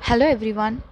Hello everyone.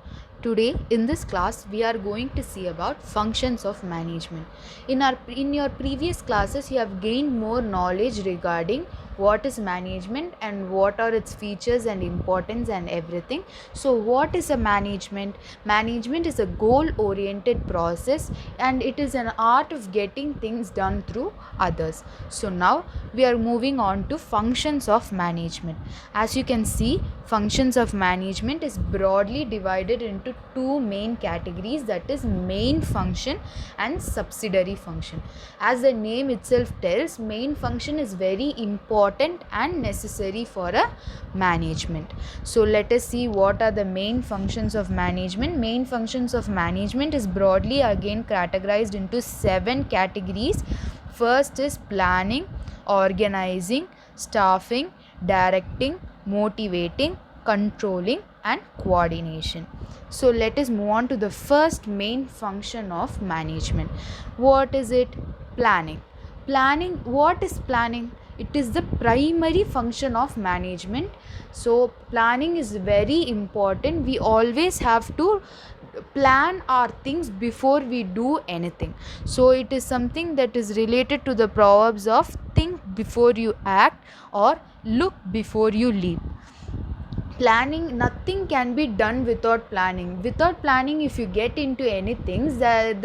Today in this class we are going to see about functions of management. In your previous classes you have gained more knowledge regarding what is management and what are its features and importance and everything. So what is a management? Management is a goal oriented process and it is an art of getting things done through others. So now we are moving on to functions of management. As you can see, functions of management is broadly divided into two main categories, that is main function and subsidiary function. As the name itself tells, main function is very important and necessary for a management. So let us see what are the main functions of management. Main functions of management is broadly again categorized into 7 categories. First is planning, organizing, staffing, directing, motivating, controlling and coordination. So let us move on to the first main function of management. What is it? Planning. What is planning? It is the primary function of management. So planning is very important. We always have to plan our things before we do anything. So it is something that is related to the proverbs of think before you act or look before you leap. Planning, nothing can be done without planning. If you get into anything,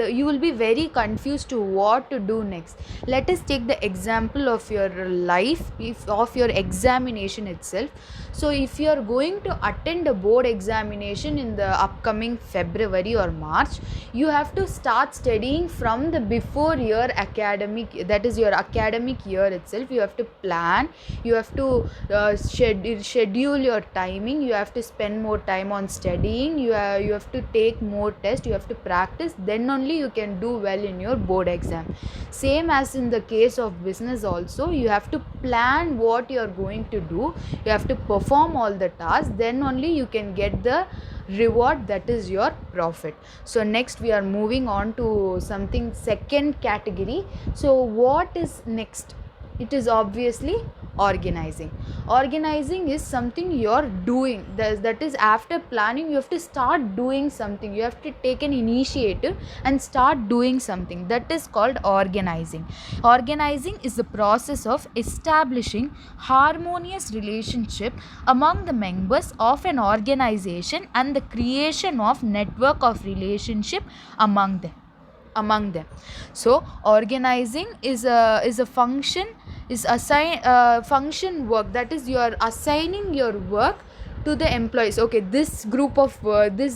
you will be very confused to what to do next. Let us take the example of your life, of your examination itself. So if you are going to attend a board examination in the upcoming February or March, you have to start studying from the before your academic, that is your academic year itself. You have to plan, you have to schedule your timing, you have to spend more time on studying, you have to take more tests, you have to practice, then only you can do well in your board exam. Same as in the case of business also, you have to plan what you are going to do, you have to perform all the tasks, then only you can get the reward, that is your profit. So next we are moving on to something second category. So what is next? It is obviously organizing. Organizing is something you're doing, that is after planning you have to start doing something, you have to take an initiative and start doing something, that is called organizing. Organizing is the process of establishing harmonious relationship among the members of an organization and the creation of network of relationship among them. So organizing is a function, is function work, that is you are assigning your work to the employees. Okay, this group will do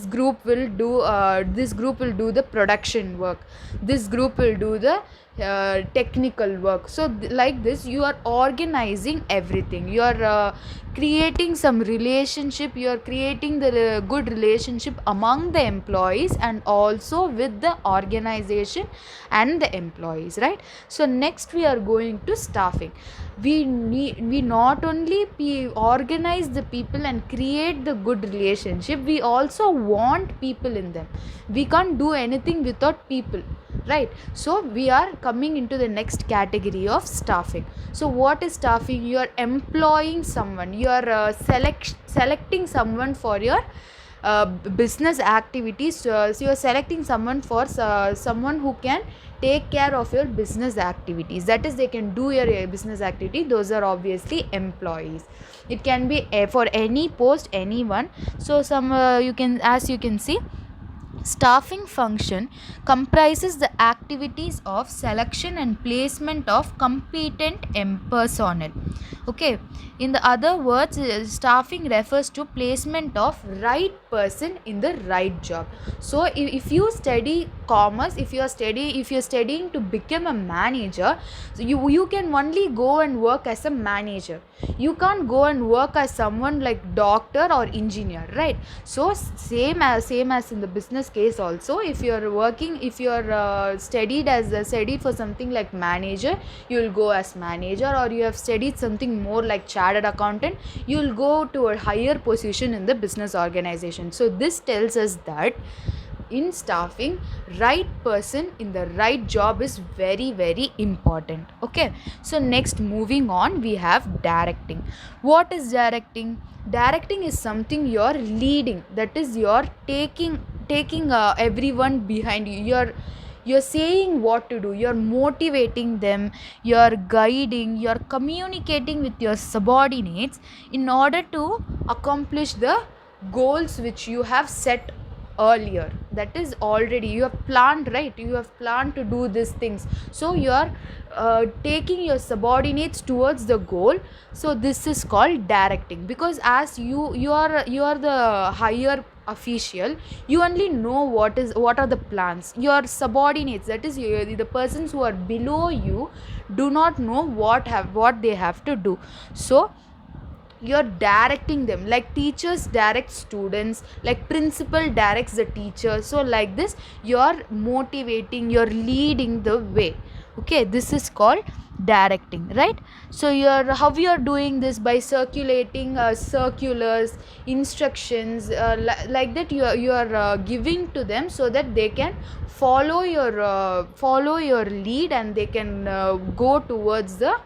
the production work, this group will do the technical work. So like this you are organizing everything, you are creating some relationship, you are creating the good relationship among the employees and also with the organization and the employees, right? So next we are going to staffing. We not only organize the people and create the good relationship, we also want people in them. We can't do anything without people, right? So we are coming into the next category of staffing. So what is staffing? You are employing someone, you are selecting someone for your business activities. So you are selecting someone for someone who can take care of your business activities, that is they can do your business activity. Those are obviously employees. It can be for any post, anyone. So some you can, as you can see, staffing function comprises the activities of selection and placement of competent personnel. Okay, in the other words, staffing refers to placement of right person in the right job. So if you study commerce, if you're studying to become a manager, so you can only go and work as a manager, you can't go and work as someone like doctor or engineer, right? So same as in the business case also, if you're working, if you're studied for something like manager, you will go as manager, or you have studied something more like chartered accountant, you will go to a higher position in the business organization. So this tells us that in staffing, right person in the right job is very very important. Okay, so next, moving on, we have directing. What is directing? Directing is something you're leading, that is you're taking everyone behind you. You're saying what to do, you're motivating them, you're guiding, you're communicating with your subordinates in order to accomplish the goals which you have set earlier. That is, already you have planned, right? You have planned to do these things, so you are taking your subordinates towards the goal. So this is called directing, because as you are the higher official, you only know what are the plans. Your subordinates, that is the persons who are below you, do not know what they have to do. So you're directing them, like teachers direct students, like principal directs the teacher. So like this, you're motivating, you're leading the way. Okay, this is called directing, right? So you're doing this by circulating circulars, instructions, like that you are giving to them, so that they can follow your lead, and they can go towards the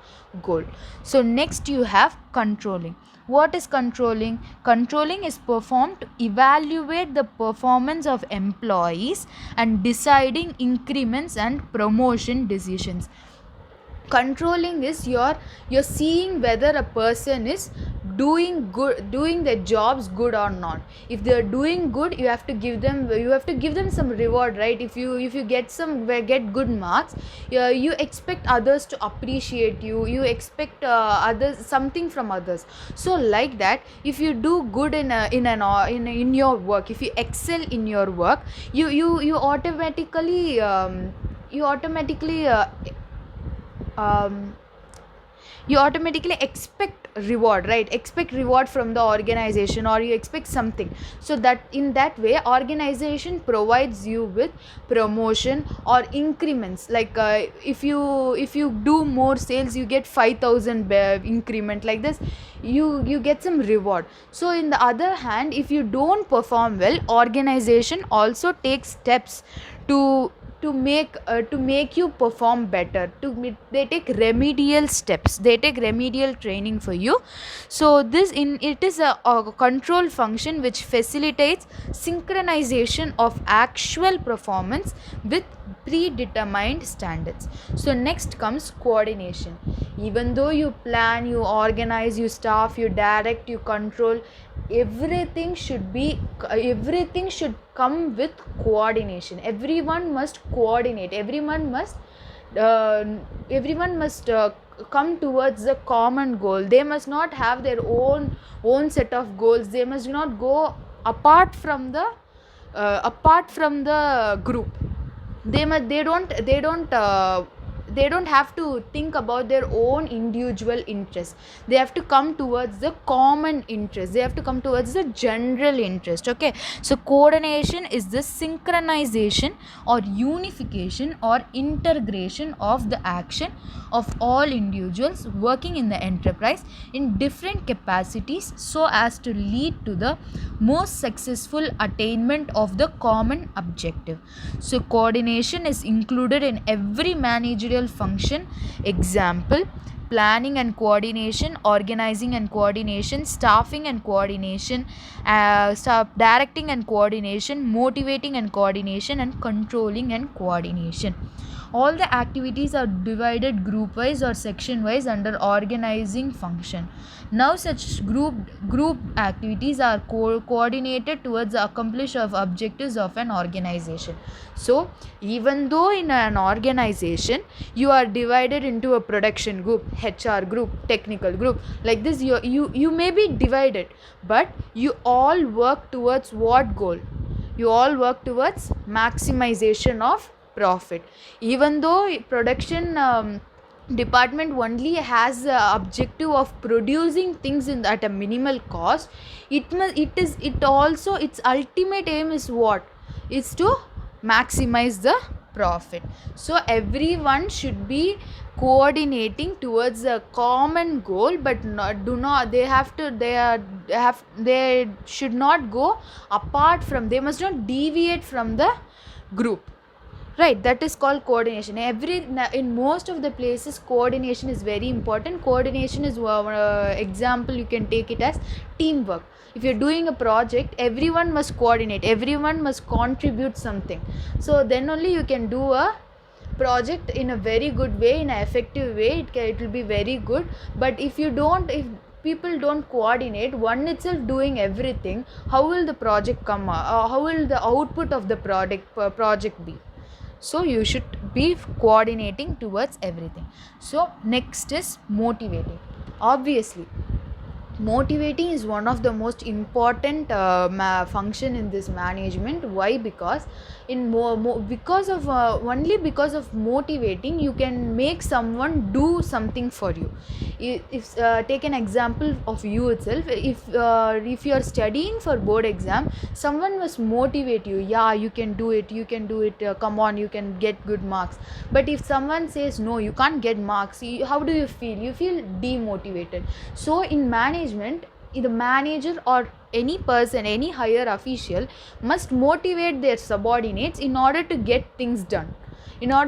goal. So next, you have controlling. What is controlling? Controlling is performed to evaluate the performance of employees and deciding increments and promotion decisions. Controlling is you're seeing whether a person is doing their jobs good or not. If they're doing good, you have to give them some reward, right? If you get good marks, you expect others to appreciate you expect others something from others. So like that, if you do good in your work, if you excel in your work, you automatically um, you automatically expect reward, right? Expect reward from the organization, or you expect something. So that in that way, organization provides you with promotion or increments. Like if you do more sales, you get 5,000 increment, like this. You get some reward. So in the other hand, if you don't perform well, organization also takes steps to make you perform better. They take remedial steps, they take remedial training for you. So it is a control function which facilitates synchronization of actual performance with predetermined standards. So next comes coordination. Even though you plan, you organize, you staff, you direct, you control, everything should come with coordination. Everyone must coordinate, everyone must come towards the common goal. They must not have their own set of goals. They must not go apart from the group. They don't have to think about their own individual interests. They have to come towards the common interest, they have to come towards the general interest. Okay, so coordination is the synchronization or unification or integration of the action of all individuals working in the enterprise in different capacities, so as to lead to the most successful attainment of the common objective. So coordination is included in every managerial function. Example: planning and coordination, organizing and coordination, staffing and coordination, directing and coordination, motivating and coordination, and controlling and coordination. All the activities are divided group wise or section wise under organizing function. Now such group activities are coordinated towards the accomplishment of objectives of an organization. So even though in an organization you are divided into a production group, HR group, technical group, like this, you may be divided, but you all work towards what goal? You all work towards maximization of profit. Even though production department only has the objective of producing things at a minimal cost, its ultimate aim is what? Is to maximize the profit. So everyone should be coordinating towards a common goal, but they should not go apart from, they must not deviate from the group, right? That is called coordination. In most of the places coordination is very important. Coordination is example, you can take it as teamwork. If you're doing a project, everyone must coordinate, everyone must contribute something, so then only you can do a project in a very good way, in an effective way. It will be very good. But if people don't coordinate, one itself doing everything, how will the project come, how will the output of the project be? So you should be coordinating towards everything. So next is motivating. Obviously motivating is one of the most important function in this management. Why? Because only because of motivating you can make someone do something for you. If take an example of you itself. If you are studying for board exam, someone must motivate you. Yeah, you can do it, you can do it, come on, you can get good marks. But if someone says no, you can't get marks, how do you feel? You feel demotivated. So in management, the manager or any person, any higher official must motivate their subordinates in order to get things done, in a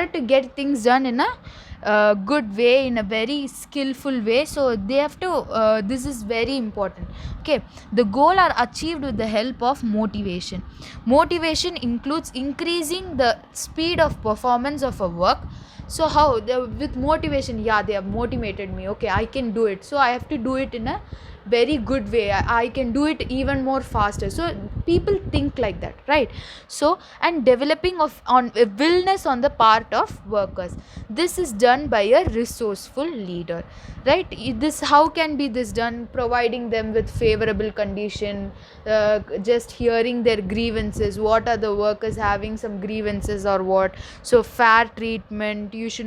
good way, in a very skillful way. So they have to this is very important. Okay, the goal are achieved with the help of motivation. Motivation includes increasing the speed of performance of a work. So how with motivation, yeah, they have motivated me, okay, I can do it, so I have to do it in a very good way. I can do it even more faster. So people think like that, right? So, and developing of on a willness on the part of workers, this is done by a resourceful leader, right? This, how can be this done? Providing them with favorable condition, just hearing their grievances, what are the workers having some grievances or what. So fair treatment, you should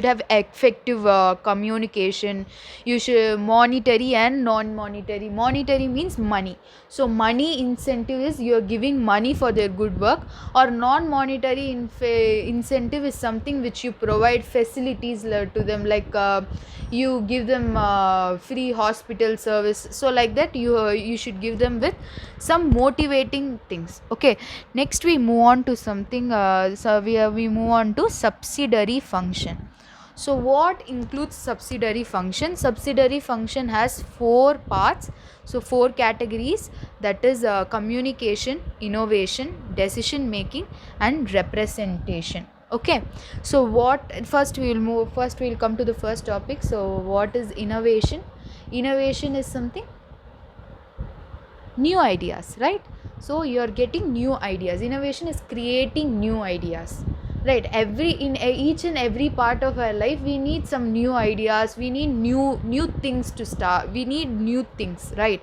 have effective communication. You should monetary and non-monetary. Monetary means money, so money incentive is you are giving money for their good work. Or non-monetary incentive is something which you provide facilities to them, like you give them free hospital service. So like that you should give them with some motivating things. Okay, next we move on to something, we move on to subsidiary function. So what includes subsidiary function? Subsidiary function has 4 parts, so 4 categories, that is communication, innovation, decision making and representation. Okay, so first we'll come to the first topic. So what is innovation? Innovation is something, new ideas, right? So you are getting new ideas. Innovation is creating new ideas, right? Each and every part of our life we need some new ideas, we need new things to start, we need new things, right?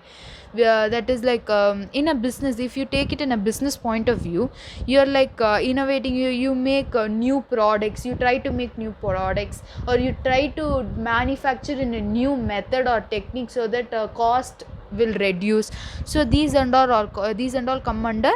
That is like in a business, if you take it in a business point of view, you're like innovating. You make new products, you try to make new products, or you try to manufacture in a new method or technique so that cost will reduce. So these and all come under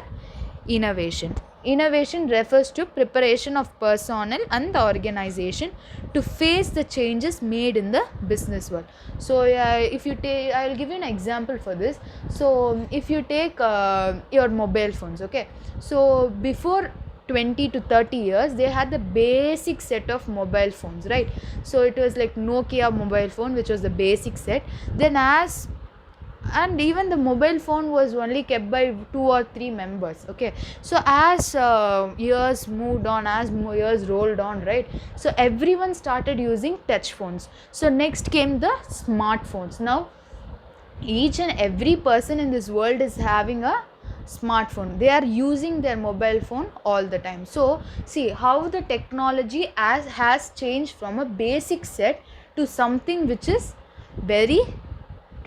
innovation. Innovation refers to preparation of personnel and the organization to face the changes made in the business world. So if you take, I will give you an example for this. So if you take your mobile phones, okay, so before 20 to 30 years they had the basic set of mobile phones, right? So it was like Nokia mobile phone, which was the basic set. Then and even the mobile phone was only kept by 2 or 3 members. Okay, so as years moved on, as years rolled on, right, so everyone started using touch phones. So next came the smartphones. Now each and every person in this world is having a smartphone. They are using their mobile phone all the time. So see how the technology has changed from a basic set to something which is very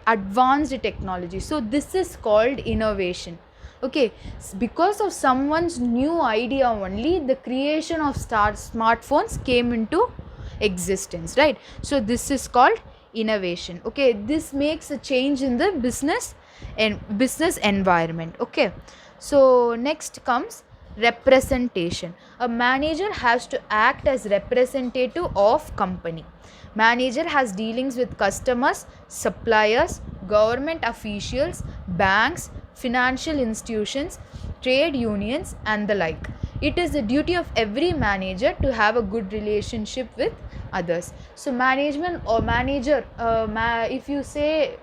advanced technology. So this is called innovation. Okay, because of someone's new idea only the creation of smartphones came into existence, right? So this is called innovation. Okay, this makes a change in the business and business environment. Okay, so next comes Representation. A manager has to act as representative of company. Manager has dealings with customers, suppliers, government officials, banks, financial institutions, trade unions, and the like. It is the duty of every manager to have a good relationship with others. So management or manager, if you say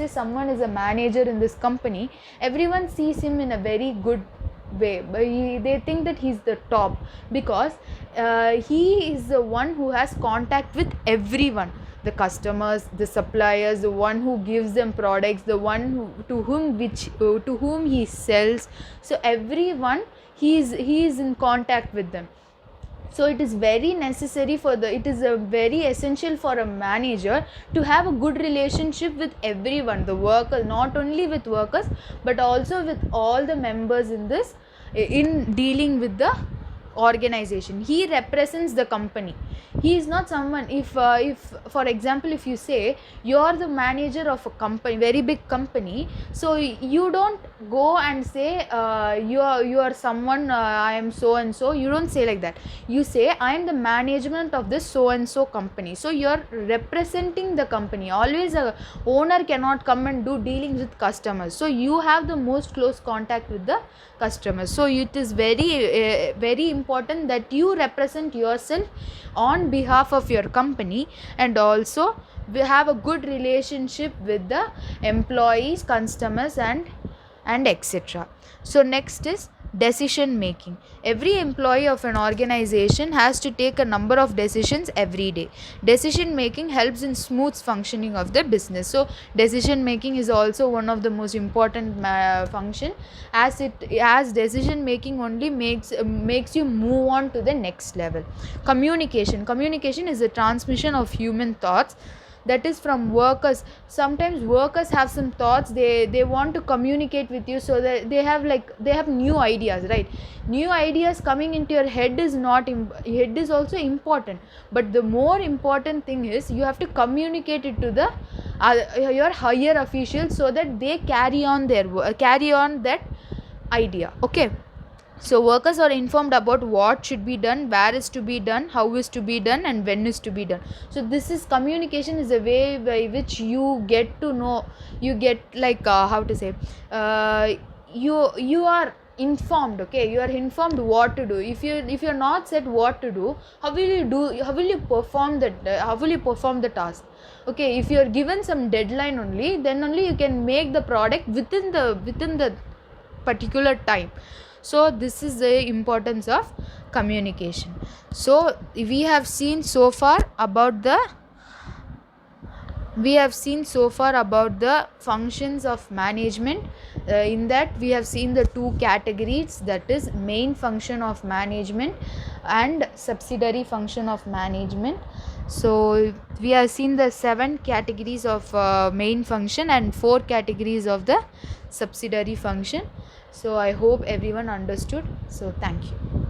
someone is a manager in this company, everyone sees him in a very good way, but they think that he's the top, because he is the one who has contact with everyone, the customers, the suppliers, the one who gives them products, the one to whom he sells. So everyone, he is in contact with them. So it is very necessary it is a very essential for a manager to have a good relationship with everyone, the workers, not only with workers but also with all the members in dealing with the organization. He represents the company. He is not someone, if for example, if you say you are the manager of a company, very big company, so you don't go and say you are someone, I am so and so. You don't say like that. You say I am the management of this so and so company. So you are representing the company. Always a owner cannot come and do dealings with customers, so you have the most close contact with the customers. So it is very important that you represent yourself on behalf of your company, and also we have a good relationship with the employees, customers, and etc. So next is decision making. Every employee of an organization has to take a number of decisions every day. Decision making helps in smooth functioning of the business. So decision making is also one of the most important function, as decision making only makes you move on to the next level. Communication is the transmission of human thoughts, that is from workers. Sometimes workers have some thoughts, they want to communicate with you, so that they have new ideas, right? New ideas coming into your head is head is also important, but the more important thing is you have to communicate it to the your higher officials, so that they carry on that idea. Okay, so workers are informed about what should be done, where is to be done, how is to be done, and when is to be done. So this is communication, is a way by which you get to know, you get how to say, you are informed. Okay, you are informed what to do. If you're not said what to do, how will you perform the task? Okay, if you are given some deadline only, then only you can make the product within the particular time. So this is the importance of communication. So we have seen so far about the functions of management. In that we have seen the two categories, that is main function of management and subsidiary function of management. So we have seen the 7 categories of main function and 4 categories of the subsidiary function. So I hope everyone understood. So thank you.